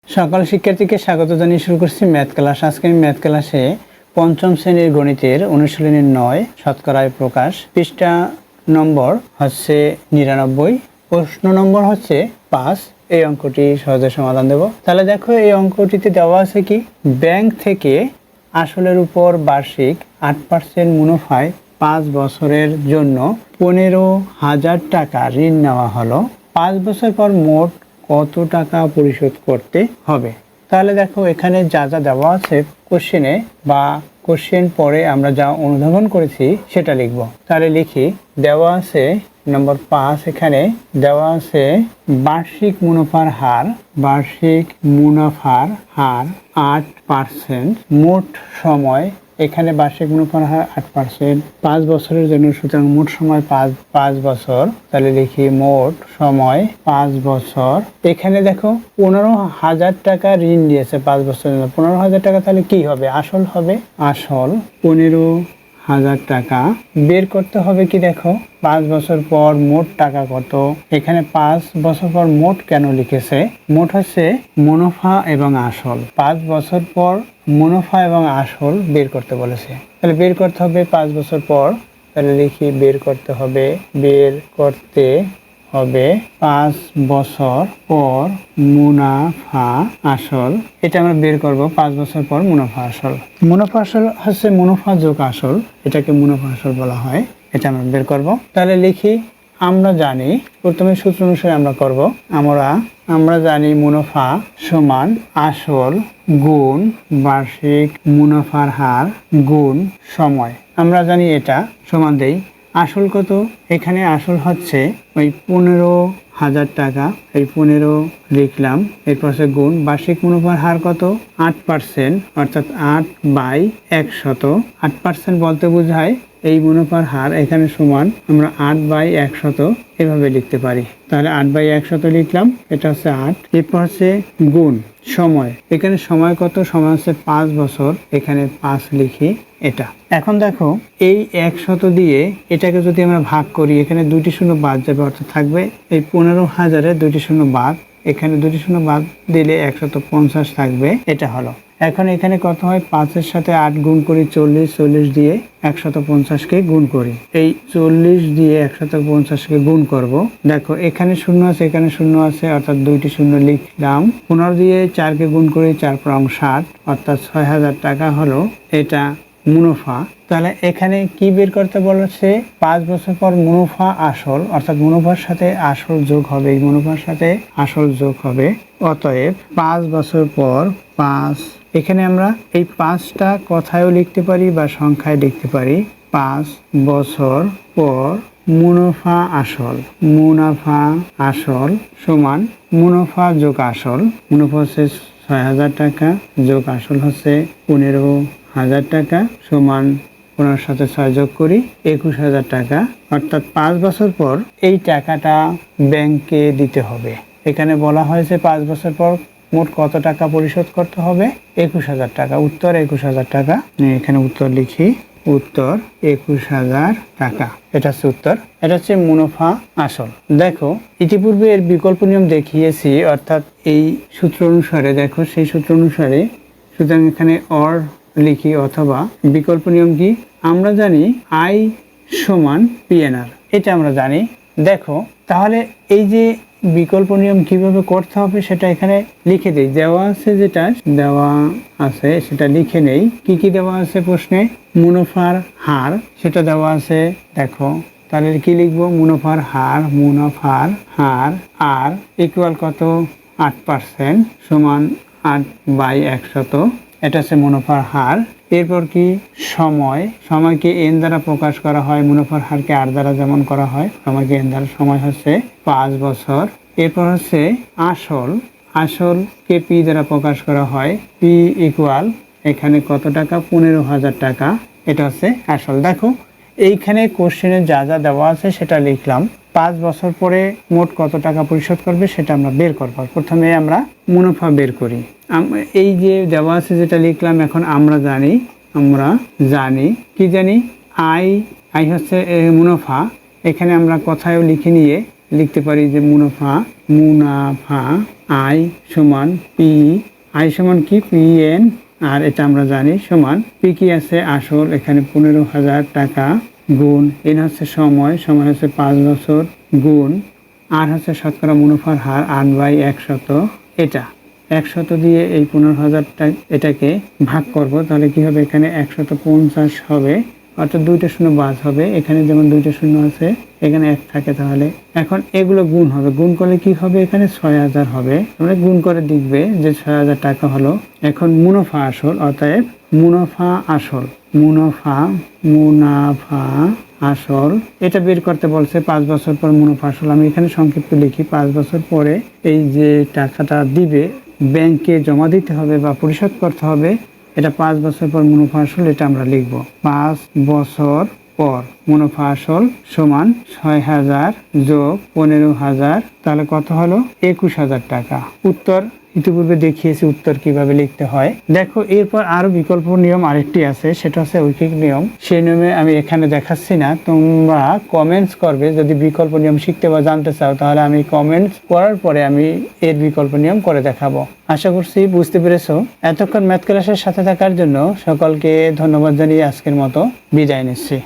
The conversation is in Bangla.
সকল শিক্ষার্থীকে স্বাগত জানিয়ে শুরু করছি ম্যাথ ক্লাস। আজকে আমি ম্যাথ ক্লাসে পঞ্চম শ্রেণীর গণিতের অনুশীলনী 9 শতকরায় প্রকাশ, পৃষ্ঠা নম্বর হচ্ছে 99, প্রশ্ন নম্বর হচ্ছে 5। এই অঙ্কটি সহজে সমাধান দেব। তাহলে দেখো, এই অঙ্কটিতে দেওয়া আছে কি, ব্যাংক থেকে আসলের উপর বার্ষিক 8% মুনাফায় 5 বছরের জন্য 15,000 টাকা ঋণ নেওয়া হলো। 5 বছর পর মোট কত টাকা পরিশোধ করতে হবে? তাহলে দেখো, এখানে যা যা দেওয়া আছে কোশ্চেনে বা কোশ্চেন পরে আমরা যা অনুধাবন করেছি সেটা লিখব। তাহলে লিখি, দেওয়া আছে নম্বর 5, এখানে দেওয়া আছে বার্ষিক মুনাফার হার, বার্ষিক মুনাফার হার 8%, মোট সময়, এখানে বার্ষিক মুনাফার হার 8%, 5 বছরের জন্য, সুতরাং মোট সময় 5 বছর। তাহলে লিখি মোট সময় 5 বছর। এখানে দেখো 15,000 টাকা ঋণ দিয়েছে 5 বছরের জন্য। 15,000 টাকা তাহলে কি হবে? আসল হবে। আসল 15,000 টাকা বের করতে হবে। কি দেখো, 5 বছর পর মোট টাকা কত? এখানে 5 বছর পর মোট কেন লিখেছে? মোট হচ্ছে মুনাফা এবং আসল। 5 বছর পর মুনাফা এবং আসল বের করতে বলেছে। তাহলে বের করতে হবে 5 বছর পর। তাহলে লিখি, বের করতে হবে 5 বছর পর মুনাফা আসল। এটা আমরা বের করব 5 বছর পর মুনাফা আসল। মুনাফা আসল হচ্ছে মুনাফা যোগ আসল, এটাকে মুনাফা আসল বলা হয়। এটা আমরা বের করব। তাহলে লিখি, আমরা জানি, প্রথমে সূত্র অনুসারে আমরা করব। আমরা জানি মুনাফা সমান আসল গুণ বার্ষিক মুনাফার হার গুণ সময়। আমরা জানি এটা সমান দেই। আসল কত? এখানে আসল হচ্ছে ওই 15,000 টাকা, এই 15 লিখলাম। এরপর হচ্ছে গুণ বার্ষিক মুনাফার হার কত? 8%, অর্থাৎ 8/100। 8% বলতে বোঝায় এই মুনাফার হার, এখানে সমান আমরা 8/100 এভাবে লিখতে পারি। তাহলে 8/100 লিখলাম, এটা হচ্ছে 8। এরপর হচ্ছে গুণ সময়, এখানে সময় কত? সময় হচ্ছে 5 বছর, এখানে 5 লিখি এটা। এখন দেখো, এই 100 দিয়ে এটাকে যদি আমরা ভাগ করি, এখানে 2টি শূন্য বাদ যাবে, অর্থাৎ থাকবে এই 15,000-এ 2টি শূন্য বাদ, এখানে 2টি শূন্য বাদ দিলে 150 থাকবে। এটা হলো। এখন এখানে কত হয়? 5-এর সাথে 8 গুণ করি 40, 40 দিয়ে 150-কে গুণ করি। এই 40 দিয়ে 150-কে গুণ করব। দেখো, এখানে শূন্য আছে, এখানে শূন্য আছে, অর্থাৎ 2টি শূন্য লিখলাম। 15 দিয়ে 4-কে গুণ করি, 4×7, অর্থাৎ 6,000 টাকা হলো এটা মুনাফা। তাহলে এখানে কি বের করতে বলেছে? 5 বছর পর মুনাফা আসল, অর্থাৎ মুনাফার সাথে আসল যোগ হবে, এই মুনাফার সাথে আসল যোগ হবে। অতএব 5 বছর পর 5, এখানে আমরা এই 5টা কথায়ও লিখতে পারি বা সংখ্যায় লিখতে পারি। 5 বছর পর মুনাফা আসল, মুনাফা আসল সমান মুনাফা যোগ আসল। মুনাফা হচ্ছে 6,000 টাকা যোগ আসল হচ্ছে 15,000 টাকা সমান 15-এর সাথে 6 যোগ করি 21,000 টাকা। অর্থাৎ 5 বছর পর এই টাকাটা ব্যাংকে দিতে হবে। এখানে বলা হয়েছে 5 বছর পর মোট কত টাকা পরিশোধ করতে হবে? 21,000 টাকা। উত্তর 21,000 টাকা। এখানে উত্তর লিখি, উত্তর 21,000 টাকা। এটা হচ্ছে উত্তর। এটা হচ্ছে মুনাফা আসল। দেখো, ইতিপূর্বে এর বিকল্প নিয়ম দেখিয়েছি, অর্থাৎ এই সূত্র অনুসারে, দেখো সেই সূত্র অনুসারে, সুতরাং এখানে অর লিখি, অথবা বিকল্প নিয়ম কি? আমরা জানি আই সমান পিএনআর, এটা আমরা জানি। দেখো, তাহলে এই যে বিকল্প নিয়ম কিভাবে করতে হবে সেটা এখানে লিখে দেই। দেওয়া আছে, যেটা দেওয়া আছে সেটা লিখে নেই। কি কি দেওয়া আছে প্রশ্নে? মুনাফার হার, সেটা দেওয়া আছে। দেখো, তাহলে কি লিখবো? মুনাফার হার, মুনাফার হার আর ইকুয়াল কত? 8% সমান 8/100। এটা হচ্ছে মুনাফার হার। এরপর কি? সময়, সময়কে এন দ্বারা প্রকাশ করা হয়, মুনাফার হারকে আর দ্বারা যেমন করা হয়, সময়কে এন দ্বারা। সময় হচ্ছে 5 বছর। এরপর হচ্ছে আসল, আসলকে পি দ্বারা প্রকাশ করা হয়, পি ইকুয়াল এখানে কত টাকা? 15,000 টাকা। এটা হচ্ছে আসল। দেখো, এইখানে কোশ্চেনে যা যা দেওয়া আছে সেটা লিখলাম। 5 বছর পরে মোট কত টাকা পরিশোধ করবে সেটা আমরা বের করব। প্রথমে আমরা মুনাফা বের করি। এই যে দেওয়া আছে যেটা লিখলাম, এখন আমরা জানি কি জানি? আই হচ্ছে মুনাফা। এখানে আমরা কথায়ও লিখে নিয়ে লিখতে পারি যে মুনাফা আই সমান পি, আই সমান কি পি এন, আর এটা আমরা জানি সমান পি কি আছে আসল এখানে 15,000 টাকা গুণ এন হচ্ছে সময় হচ্ছে 5 বছর গুণ আর হচ্ছে শতকরা মুনাফার হার 8/100। এটা 100 দিয়ে এই 15,000 এটাকে ভাগ করব, তাহলে কি হবে এখানে 150 হবে, অর্থাৎ 2টা শূন্য বাদ হবে। এখানে যেমন 2টা শূন্য আছে এখানে 1 থাকে, তাহলে এখন এগুলো গুণ হবে, গুণ করলে কি হবে এখানে 6,000 হবে। তোমরা গুণ করে দেখবে যে 6,000 টাকা হলো। এখন মুনাফা আসল, অতএব মুনাফা আসল এটা বের করতে বলছে 5 বছর পর মুনাফা আসল। আমি এখানে সংক্ষিপ্ত লিখি, 5 বছর পরে এই যে টাকাটা দিবে ব্যাংকে জমা দিতে হবে বা পরিশোধ করতে হবে, এটা 5 বছর পর মুনাফা আসল, এটা আমরা লিখব 5 বছর পর মুনাফা আসল সমান 6,000 যোগ 15,000, তাহলে কত হলো 21,000 টাকা। উত্তর ইতিপূর্বে দেখিয়েছি উত্তর কিভাবে লিখতে হয়। দেখো এরপর আরো বিকল্প নিয়ম আরেকটি আছে, সেটা হচ্ছে ঐকিক নিয়ম। সেই নিয়মে আমি এখানে দেখাচ্ছি না, তোমরা কমেন্টস করবে যদি বিকল্প নিয়ম শিখতে বা জানতে চাও, তাহলে আমি কমেন্টস করার পরে আমি এর বিকল্প নিয়ম করে দেখাবো। আশা করছি বুঝতে পেরেছো। এতক্ষণ ম্যাথ ক্লাসের সাথে থাকার জন্য সকলকে ধন্যবাদ জানিয়ে আজকের মতো বিদায় নিচ্ছি।